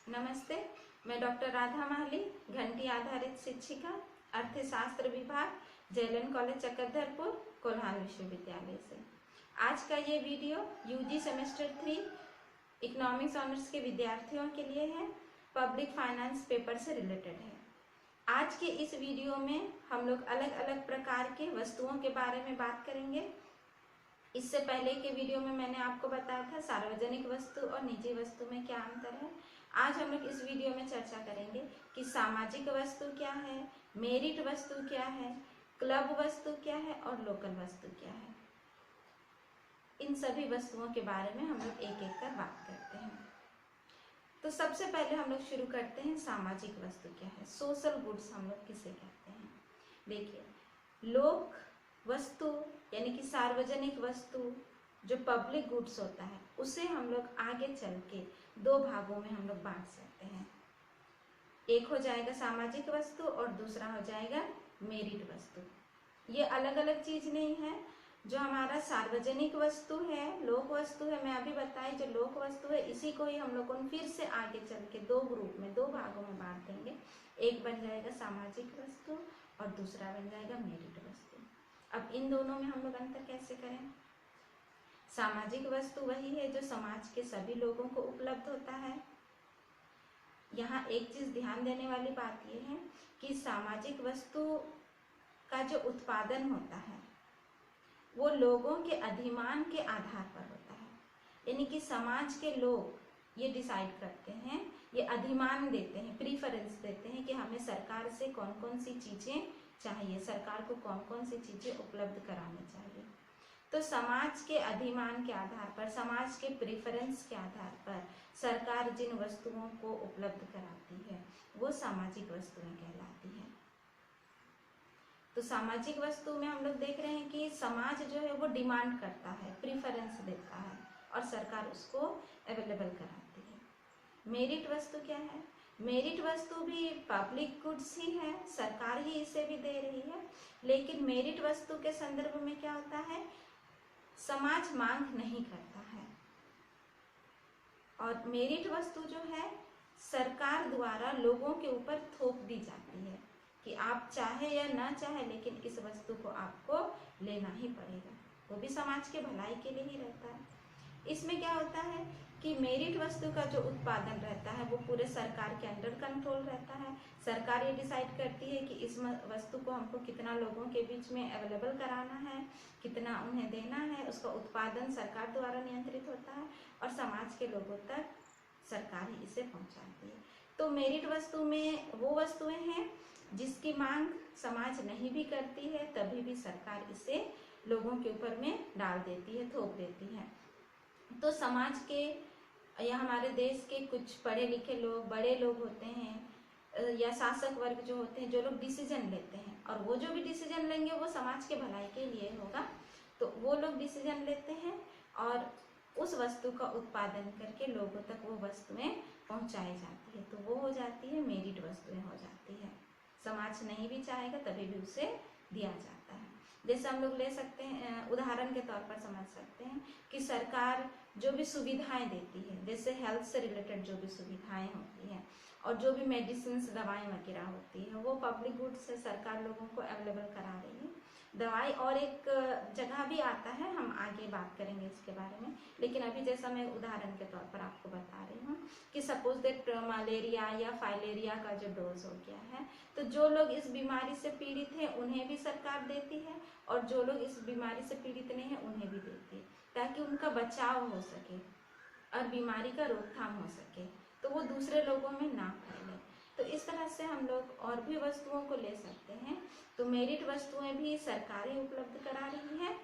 नमस्ते, मैं डॉक्टर राधा माहली, घंटी आधारित शिक्षिका, अर्थशास्त्र विभाग, जेएलएन कॉलेज चक्रधरपुर, कोल्हान विश्वविद्यालय से। आज का ये video UG semester 3 economics honours के विद्यार्थियों के लिए है। पब्लिक फाइनेंस पेपर से रिलेटेड है। आज के इस वीडियो में हम लोग अलग अलग प्रकार के वस्तुओं के बारे में बात करेंगे। इससे पहले के वीडियो में मैंने आपको बताया था सार्वजनिक वस्तु और निजी वस्तु में क्या अंतर है। आज हम लोग इस वीडियो में चर्चा करेंगे कि सामाजिक वस्तु क्या है, मेरिट वस्तु क्या है, क्लब वस्तु क्या है और लोकल वस्तु क्या है। इन सभी वस्तुओं के बारे में हम लोग एक एक कर बात करते हैं। तो सबसे पहले हम लोग शुरू करते हैं सामाजिक वस्तु क्या है, सोशल गुड्स हम लोग किसे कहते हैं। देखिए, लोक वस्तु यानी कि सार्वजनिक वस्तु जो पब्लिक गुड्स होता है उसे हम लोग आगे चल के दो भागों में हम लोग बांट सकते हैं। एक हो जाएगा सामाजिक वस्तु और दूसरा हो जाएगा मेरिट वस्तु। ये अलग अलग चीज नहीं है। जो हमारा सार्वजनिक वस्तु है, लोक वस्तु है, मैं अभी बताई जो लोक वस्तु है, इसी को ही हम लोग फिर से आगे चल के दो ग्रुप में, दो भागों में बांट देंगे। एक बन जाएगा सामाजिक वस्तु और दूसरा बन जाएगा मेरिट वस्तु। अब इन दोनों में हम लोग अंतर कैसे करें। सामाजिक वस्तु वही है जो समाज के सभी लोगों को उपलब्ध होता है। यहाँ एक चीज ध्यान देने वाली बात यह है कि सामाजिक वस्तु का जो उत्पादन होता है वो लोगों के अधिमान के आधार पर होता है। यानी कि समाज के लोग ये डिसाइड करते हैं, ये अधिमान देते हैं, प्रीफरेंस देते हैं कि हमें सरकार से कौन कौन सी चीजें चाहिए, सरकार को कौन कौन सी चीजें उपलब्ध करानी चाहिए। तो समाज के अधिमान के आधार पर, समाज के प्रेफरेंस के आधार पर सरकार जिन वस्तुओं को उपलब्ध कराती है वो सामाजिक वस्तुएं कहलाती है। तो सामाजिक वस्तु में हम लोग देख रहे हैं कि समाज जो है वो डिमांड करता है, प्रीफरेंस देता है और सरकार उसको अवेलेबल कराती है। मेरिट वस्तु क्या है? मेरिट वस्तु भी पब्लिक गुड्स ही है, सरकार ही इसे भी दे रही है। लेकिन मेरिट वस्तु के संदर्भ में क्या होता है, समाज मांग नहीं करता है और मेरिट वस्तु जो है सरकार द्वारा लोगों के ऊपर थोप दी जाती है कि आप चाहे या ना चाहे लेकिन इस वस्तु को आपको लेना ही पड़ेगा। वो भी समाज के भलाई के लिए ही रहता है। इसमें क्या होता है कि मेरिट वस्तु का जो उत्पादन रहता है वो पूरे सरकार के अंडर कंट्रोल रहता है। सरकार ये डिसाइड करती है कि इस वस्तु को हमको कितना लोगों के बीच में अवेलेबल कराना है, कितना उन्हें देना है। उसका उत्पादन सरकार द्वारा नियंत्रित होता है और समाज के लोगों तक सरकार ही इसे पहुंचाती है। तो मेरिट वस्तु में वो वस्तुएं हैं जिसकी मांग समाज नहीं भी करती है, तभी भी सरकार इसे लोगों के ऊपर में डाल देती है, थोप देती है। तो समाज के या हमारे देश के कुछ पढ़े लिखे लोग, बड़े लोग होते हैं या शासक वर्ग जो होते हैं, जो लोग डिसीजन लेते हैं, और वो जो भी डिसीजन लेंगे वो समाज के भलाई के लिए होगा। तो वो लोग डिसीजन लेते हैं और उस वस्तु का उत्पादन करके लोगों तक वो वस्तुएं पहुंचाई जाती है। तो वो हो जाती है मेरिट वस्तुएं हो जाती है। समाज नहीं भी चाहेगा तभी भी उसे दिया जाता है। जैसे हम लोग ले सकते हैं, उदाहरण के तौर पर समझ सकते हैं कि सरकार जो भी सुविधाएं देती है, जैसे हेल्थ से रिलेटेड जो भी सुविधाएं होती हैं और जो भी मेडिसिन, दवाएं वगैरह होती है, वो पब्लिक गुड से सरकार लोगों को अवेलेबल करा रही है। दवाई और एक जगह भी आता है, हम आगे बात करेंगे इसके बारे में। लेकिन अभी जैसा मैं उदाहरण के तौर पर आपको बता रही हूँ कि सपोज दैट मलेरिया या फाइलेरिया का जो डोज हो गया है, तो जो लोग इस बीमारी से पीड़ित हैं उन्हें भी सरकार देती है और जो लोग इस बीमारी से पीड़ित नहीं है उन्हें भी देती है, ताकि उनका बचाव हो सके और बीमारी का रोकथाम हो सके, तो वो दूसरे लोगों में ना फैले। तो इस तरह से हम लोग और भी वस्तुओं को ले सकते हैं। तो मेरिट वस्तुएं भी सरकारें उपलब्ध करा रही है,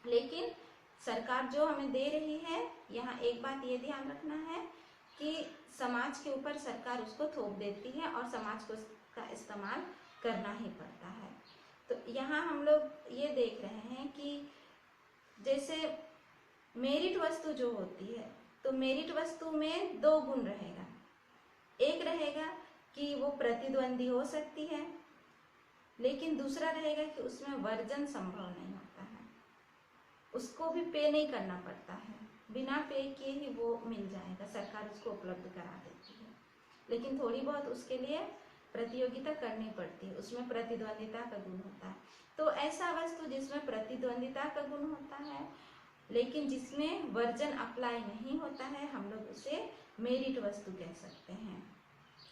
लेकिन सरकार जो हमें दे रही है, यहाँ एक बात ये ध्यान रखना है कि समाज के ऊपर सरकार उसको थोप देती है और समाज को उसका इस्तेमाल करना ही पड़ता है। तो यहाँ हम लोग ये देख रहे हैं कि जैसे मेरिट वस्तु जो होती है, तो मेरिट वस्तु में दो गुण रहेगा। एक रहेगा कि वो प्रतिद्वंदी हो सकती है, लेकिन दूसरा रहेगा कि उसमें वर्जन संभव नहीं होता है, उसको भी पे नहीं करना पड़ता है, बिना पे किए ही वो मिल जाएगा, सरकार उसको उपलब्ध करा देती है। लेकिन थोड़ी बहुत उसके लिए प्रतियोगिता करनी पड़ती है, उसमें प्रतिद्वंदिता का गुण होता है। तो ऐसा वस्तु जिसमें प्रतिद्वंदिता का गुण होता है लेकिन जिसमें वर्जन अप्लाई नहीं होता है, हम लोग उसे मेरिट वस्तु कह सकते हैं।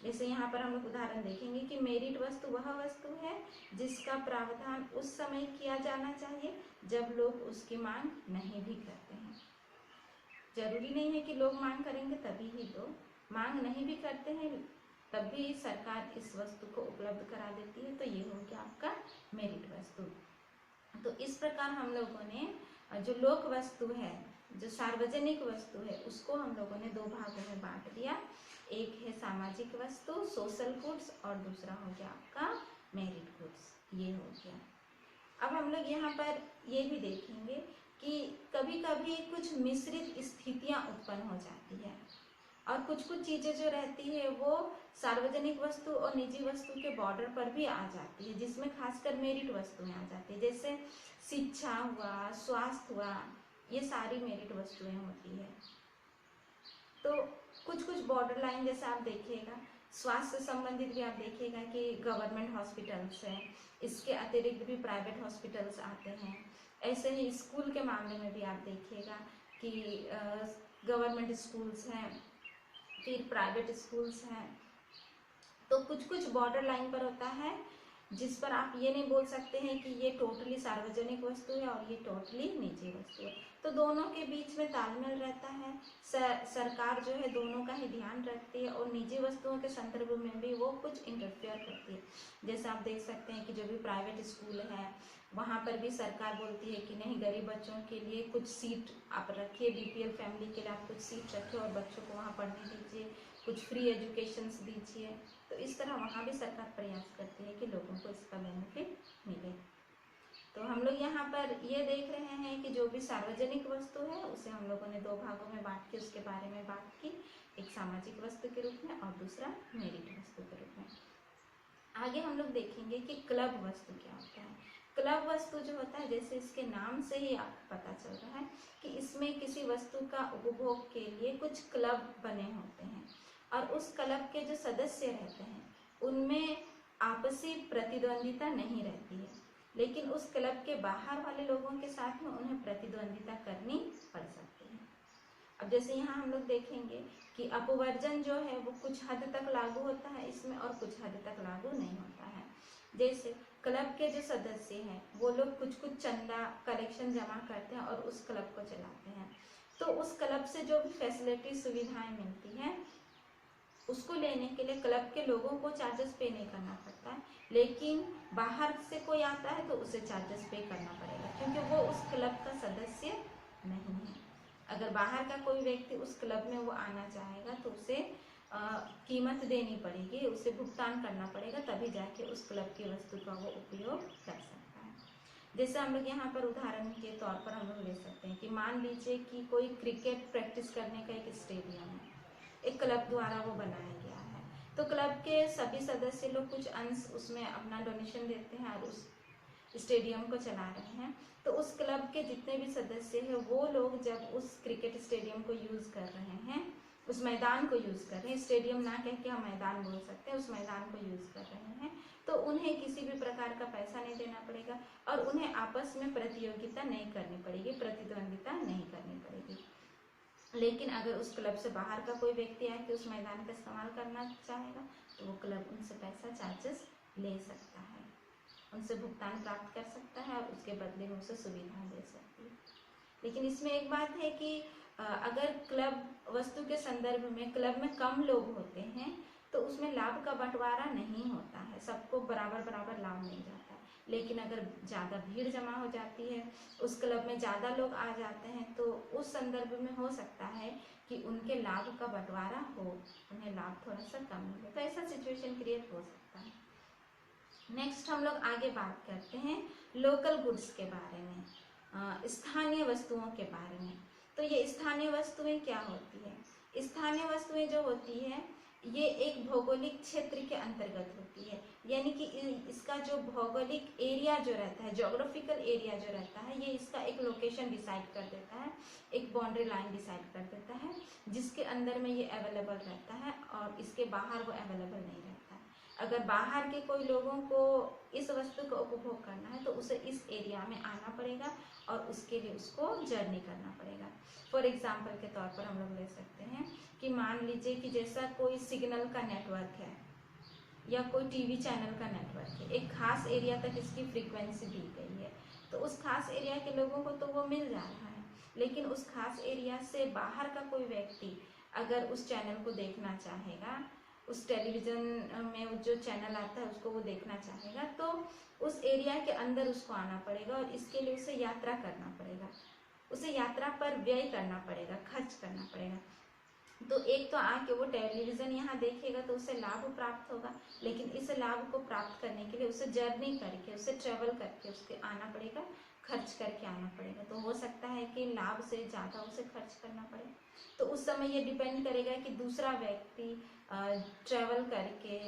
जैसे यहाँ पर हम लोग उदाहरण देखेंगे कि मेरिट वस्तु वह वस्तु है जिसका प्रावधान उस समय किया जाना चाहिए जब लोग उसकी मांग नहीं भी करते हैं। जरूरी नहीं है कि लोग मांग करेंगे तभी ही दो, मांग नहीं भी करते हैं तब भी सरकार इस वस्तु को उपलब्ध करा देती है, तो ये हो गया आपका मेरिट वस्तु। तो इस प्रकार हम लोगों ने जो लोक वस्तु है, जो सार्वजनिक वस्तु है, उसको हम लोगों ने दो भागों में बांट दिया। एक है सामाजिक वस्तु सोशल गुड्स और दूसरा हो गया आपका मेरिट गुड्स, ये हो गया। अब हम लोग यहाँ पर ये भी देखेंगे कि कभी कभी कुछ मिश्रित स्थितियाँ उत्पन्न हो जाती है और कुछ चीज़ें जो रहती है वो सार्वजनिक वस्तु और निजी वस्तु के बॉर्डर पर भी आ जाती है, जिसमें खासकर मेरिट वस्तुएं आ जाती है। जैसे शिक्षा हुआ, स्वास्थ्य हुआ, ये सारी मेरिट वस्तुएं होती है। तो कुछ बॉर्डर लाइन जैसे आप देखिएगा, स्वास्थ्य से संबंधित भी आप देखिएगा कि गवर्नमेंट हॉस्पिटल्स हैं, इसके अतिरिक्त भी प्राइवेट हॉस्पिटल्स आते हैं। ऐसे ही स्कूल के मामले में भी आप देखिएगा कि गवर्नमेंट स्कूल्स हैं, फिर प्राइवेट स्कूल्स हैं। तो कुछ बॉर्डर लाइन पर होता है जिस पर आप ये नहीं बोल सकते हैं कि ये टोटली सार्वजनिक वस्तु है और ये टोटली निजी वस्तु है। तो दोनों के बीच में तालमेल रहता है। सरकार जो है दोनों का ही ध्यान रखती है और निजी वस्तुओं के संदर्भ में भी वो कुछ इंटरफेयर करती है। जैसे आप देख सकते हैं कि जो भी प्राइवेट स्कूल है वहाँ पर भी सरकार बोलती है कि नहीं, गरीब बच्चों के लिए कुछ सीट आप रखिए, बीपीएल फैमिली के लिए आप कुछ सीट रखिए और बच्चों को वहाँ पढ़ने दीजिए, कुछ फ्री एजुकेशन दीजिए। तो इस तरह वहाँ भी सरकार प्रयास करती है कि लोगों को इसका बेनिफिट मिले। तो हम लोग यहाँ पर ये देख रहे हैं कि जो भी सार्वजनिक वस्तु है उसे हम लोगों ने दो भागों में बांट के उसके बारे में बात की, एक सामाजिक वस्तु के रूप में और दूसरा मेरिट वस्तु के रूप में। आगे हम लोग देखेंगे कि क्लब वस्तु क्या होता है। क्लब वस्तु जो होता है, जैसे इसके नाम से ही आपको पता चल रहा है कि इसमें किसी वस्तु का उपभोग के लिए कुछ क्लब बने होते हैं और उस क्लब के जो सदस्य रहते हैं उनमें आपसी प्रतिद्वंदिता नहीं रहती है, लेकिन उस क्लब के बाहर वाले लोगों के साथ में उन्हें प्रतिद्वंदिता करनी पड़ सकती है। अब जैसे यहाँ हम लोग देखेंगे कि अपवर्जन जो है वो कुछ हद तक लागू होता है इसमें और कुछ हद तक लागू नहीं होता है। जैसे क्लब के जो सदस्य हैं वो लोग कुछ चंदा कलेक्शन जमा करते हैं और उस क्लब को चलाते हैं। तो उस क्लब से जो भी फैसिलिटी सुविधाएं मिलती हैं उसको लेने के लिए क्लब के लोगों को चार्जेस पे नहीं करना पड़ता है, लेकिन बाहर से कोई आता है तो उसे चार्जेस पे करना पड़ेगा क्योंकि वो उस क्लब का सदस्य नहीं है। अगर बाहर का कोई व्यक्ति उस क्लब में वो आना चाहेगा तो उसे कीमत देनी पड़ेगी, उसे भुगतान करना पड़ेगा, तभी जाके उस क्लब की वस्तु का वो उपयोग कर सकता है। जैसे हम लोग यहाँ पर उदाहरण के तौर पर हम लोग ले सकते हैं कि मान लीजिए कि कोई क्रिकेट प्रैक्टिस करने का एक स्टेडियम है, एक क्लब द्वारा वो बनाया गया है। तो क्लब के सभी सदस्य लोग कुछ अंश उसमें अपना डोनेशन देते हैं और उस स्टेडियम को चला रहे हैं। तो उस क्लब के जितने भी सदस्य हैं वो लोग जब उस क्रिकेट स्टेडियम को यूज़ कर रहे हैं, उस मैदान को यूज़ कर रहे हैं, स्टेडियम ना कह के हम मैदान बोल सकते हैं, उस मैदान को यूज़ कर रहे हैं, तो उन्हें किसी भी प्रकार का पैसा नहीं देना पड़ेगा और उन्हें आपस में प्रतियोगिता नहीं करनी पड़ेगी, प्रतिद्वंदिता नहीं करनी पड़ेगी। लेकिन अगर उस क्लब से बाहर का कोई व्यक्ति आके उस मैदान का इस्तेमाल करना चाहेगा तो वो क्लब उनसे पैसा चार्जेस ले सकता है, उनसे भुगतान प्राप्त कर सकता है और उसके बदले में उसे सुविधा दे सकती है। लेकिन इसमें एक बात है कि अगर क्लब वस्तु के संदर्भ में क्लब में कम लोग होते हैं तो उसमें लाभ का बंटवारा नहीं होता है, सबको बराबर लाभ मिल जाता है। लेकिन अगर ज़्यादा भीड़ जमा हो जाती है, उस क्लब में ज़्यादा लोग आ जाते हैं, तो उस संदर्भ में हो सकता है कि उनके लाभ का बंटवारा हो, उन्हें लाभ थोड़ा सा कम मिले, तो ऐसा सिचुएशन क्रिएट हो सकता है। नेक्स्ट हम लोग आगे बात करते हैं लोकल गुड्स के बारे में, स्थानीय वस्तुओं के बारे में। तो ये स्थानीय वस्तुएं क्या होती है? स्थानीय वस्तुएं जो होती है ये एक भौगोलिक क्षेत्र के अंतर्गत होती है, यानी कि इसका जो भौगोलिक एरिया जो रहता है, ज्योग्राफिकल एरिया जो रहता है, ये इसका एक लोकेशन डिसाइड कर देता है, एक बाउंड्री लाइन डिसाइड कर देता है जिसके अंदर में ये अवेलेबल रहता है और इसके बाहर वो अवेलेबल नहीं रहता है। अगर बाहर के कोई लोगों को इस वस्तु का उपभोग करना है तो उसे इस एरिया में आना पड़ेगा और उसके लिए उसको जर्नी करना पड़ेगा। फॉर एग्जाम्पल के तौर पर हम लोग ले सकते हैं कि मान लीजिए कि जैसा कोई सिग्नल का नेटवर्क है या कोई टीवी चैनल का नेटवर्क है, एक खास एरिया तक इसकी फ्रीक्वेंसी दी गई है, तो उस खास एरिया के लोगों को तो वो मिल जा रहा है, लेकिन उस खास एरिया से बाहर का कोई व्यक्ति अगर उस चैनल को देखना चाहेगा, उस टेलीविज़न में जो चैनल आता है उसको वो देखना चाहेगा, तो उस एरिया के अंदर उसको आना पड़ेगा और इसके लिए उसे यात्रा करना पड़ेगा, उसे यात्रा पर व्यय करना पड़ेगा, खर्च करना पड़ेगा। तो एक तो आके वो टेलीविज़न यहाँ देखेगा तो उसे लाभ प्राप्त होगा, लेकिन इस लाभ को प्राप्त करने के लिए उसे जर्नी करके, उसे ट्रेवल करके उसके आना पड़ेगा, खर्च करके आना पड़ेगा। तो हो सकता है कि लाभ से ज़्यादा उसे खर्च करना पड़े। तो उस समय ये डिपेंड करेगा कि दूसरा व्यक्ति ट्रेवल करके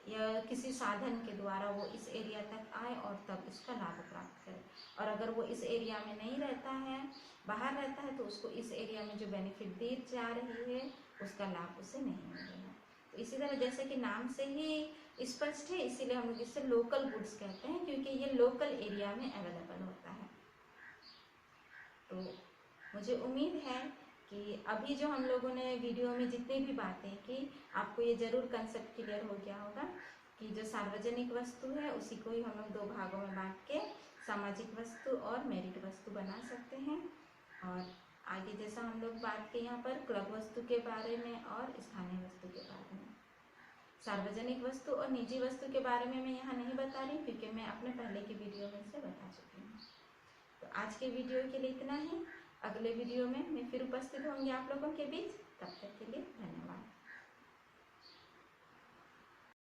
या किसी साधन के द्वारा वो इस एरिया तक आए और तब इसका लाभ प्राप्त करे। और अगर वो इस एरिया में नहीं रहता है, बाहर रहता है, तो उसको इस एरिया में जो बेनिफिट दी जा रही है उसका लाभ उसे नहीं मिलेगा। तो इसी तरह जैसे कि नाम से ही स्पष्ट है, इसीलिए हम लोग इसे लोकल गुड्स कहते हैं, क्योंकि ये लोकल एरिया में अवेलेबल होता है। तो मुझे उम्मीद है कि अभी जो हम लोगों ने वीडियो में जितनी भी बातें की, आपको ये ज़रूर कंसेप्ट क्लियर हो गया होगा कि जो सार्वजनिक वस्तु है उसी को ही हम लोग दो भागों में बांट के सामाजिक वस्तु और मेरिट वस्तु बना सकते हैं। और आगे जैसा हम लोग बात की यहाँ पर क्लब वस्तु के बारे में और स्थानीय वस्तु के बारे में, सार्वजनिक वस्तु और निजी वस्तु के बारे में मैं यहाँ नहीं बता रही क्योंकि मैं अपने पहले की वीडियो में से बता चुकी हूँ। तो आज के वीडियो के लिए इतना ही। अगले वीडियो में मैं फिर उपस्थित होंगी आप लोगों के बीच। तब तक के लिए धन्यवाद।